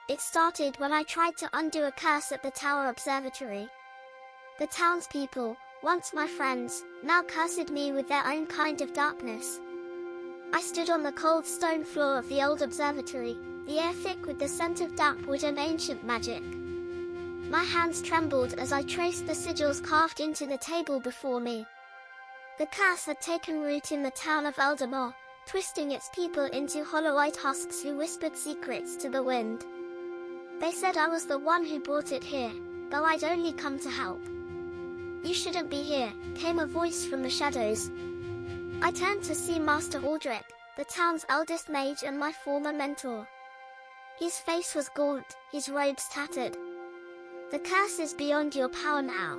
It started when I tried to undo a curse at the tower observatory. The townspeople, once my friends, now cursed me with their own kind of darkness. I stood on the cold stone floor of the old observatory, the air thick with the scent of damp wood and ancient magic. My hands trembled as I traced the sigils carved into the table before me. The curse had taken root in the town of Eldermoor, twisting its people into hollow-eyed husks who whispered secrets to the wind. They said I was the one who brought it here, though I'd only come to help. "You shouldn't be here," came a voice from the shadows. I turned to see Master Aldrich, the town's eldest mage and my former mentor. His face was gaunt, his robes tattered. "The curse is beyond your power now."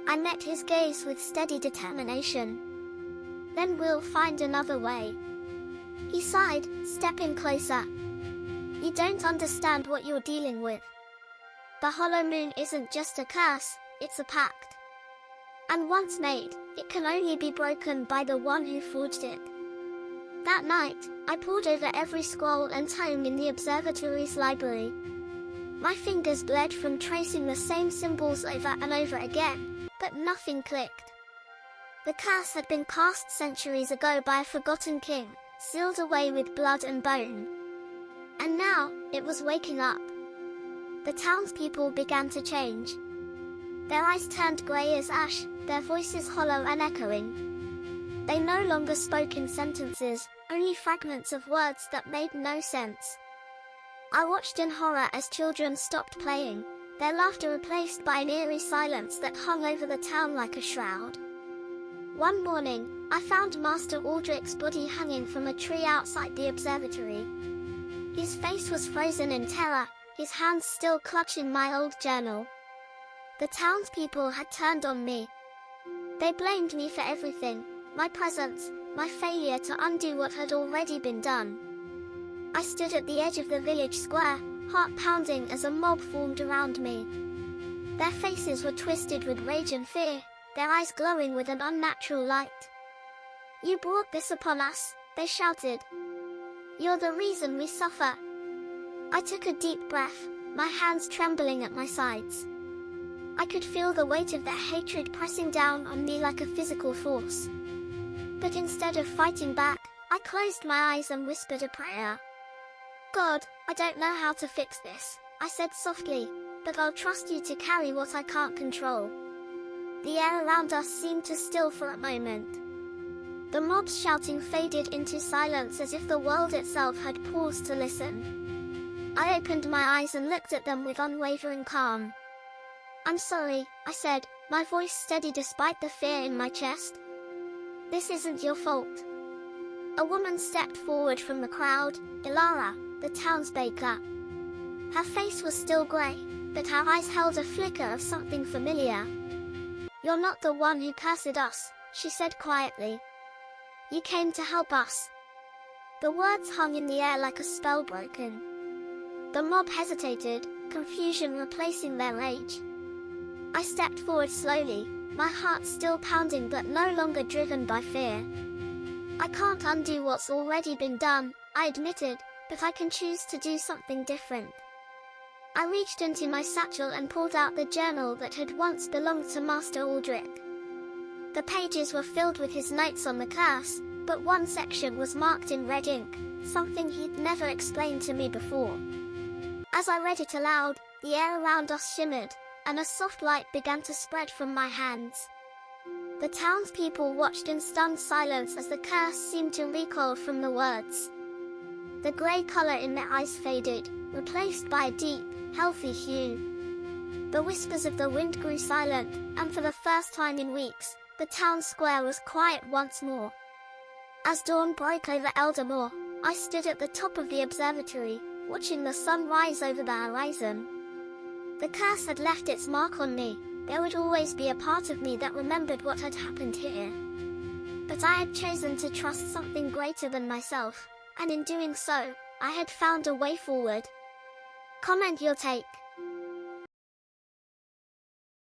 I met his gaze with steady determination. "Then we'll find another way." He sighed, stepping closer. "You don't understand what you're dealing with. The hollow moon isn't just a curse, it's a pact. And once made, it can only be broken by the one who forged it." That night, I pored over every scroll and tome in the observatory's library. My fingers bled from tracing the same symbols over and over again, but nothing clicked. The curse had been cast centuries ago by a forgotten king, sealed away with blood and bone. And now, it was waking up. The townspeople began to change. Their eyes turned grey as ash, their voices hollow and echoing. They no longer spoke in sentences, only fragments of words that made no sense. I watched in horror as children stopped playing, their laughter replaced by an eerie silence that hung over the town like a shroud. One morning, I found Master Aldrich's body hanging from a tree outside the observatory. His face was frozen in terror, his hands still clutching my old journal. The townspeople had turned on me. They blamed me for everything, my presence, my failure to undo what had already been done. I stood at the edge of the village square, heart pounding as a mob formed around me. Their faces were twisted with rage and fear, their eyes glowing with an unnatural light. "You brought this upon us," they shouted. "You're the reason we suffer." I took a deep breath, my hands trembling at my sides. I could feel the weight of their hatred pressing down on me like a physical force. But instead of fighting back, I closed my eyes and whispered a prayer. "God, I don't know how to fix this," I said softly, "but I'll trust you to carry what I can't control." The air around us seemed to still for a moment. The mob's shouting faded into silence as if the world itself had paused to listen. I opened my eyes and looked at them with unwavering calm. "I'm sorry," I said, my voice steady despite the fear in my chest. "This isn't your fault." A woman stepped forward from the crowd, Ilara, the townsbaker. Her face was still grey, but her eyes held a flicker of something familiar. "You're not the one who cursed us," she said quietly. "You came to help us." The words hung in the air like a spell broken. The mob hesitated, confusion replacing their rage. I stepped forward slowly, my heart still pounding but no longer driven by fear. "I can't undo what's already been done," I admitted, "but I can choose to do something different." I reached into my satchel and pulled out the journal that had once belonged to Master Aldrich. The pages were filled with his notes on the curse, but one section was marked in red ink, something he'd never explained to me before. As I read it aloud, the air around us shimmered, and a soft light began to spread from my hands. The townspeople watched in stunned silence as the curse seemed to recoil from the words. The grey colour in their eyes faded, replaced by a deep, healthy hue. The whispers of the wind grew silent, and for the first time in weeks, the town square was quiet once more. As dawn broke over Eldermoor, I stood at the top of the observatory, watching the sun rise over the horizon. The curse had left its mark on me. There would always be a part of me that remembered what had happened here. But I had chosen to trust something greater than myself, and in doing so, I had found a way forward. Comment your take.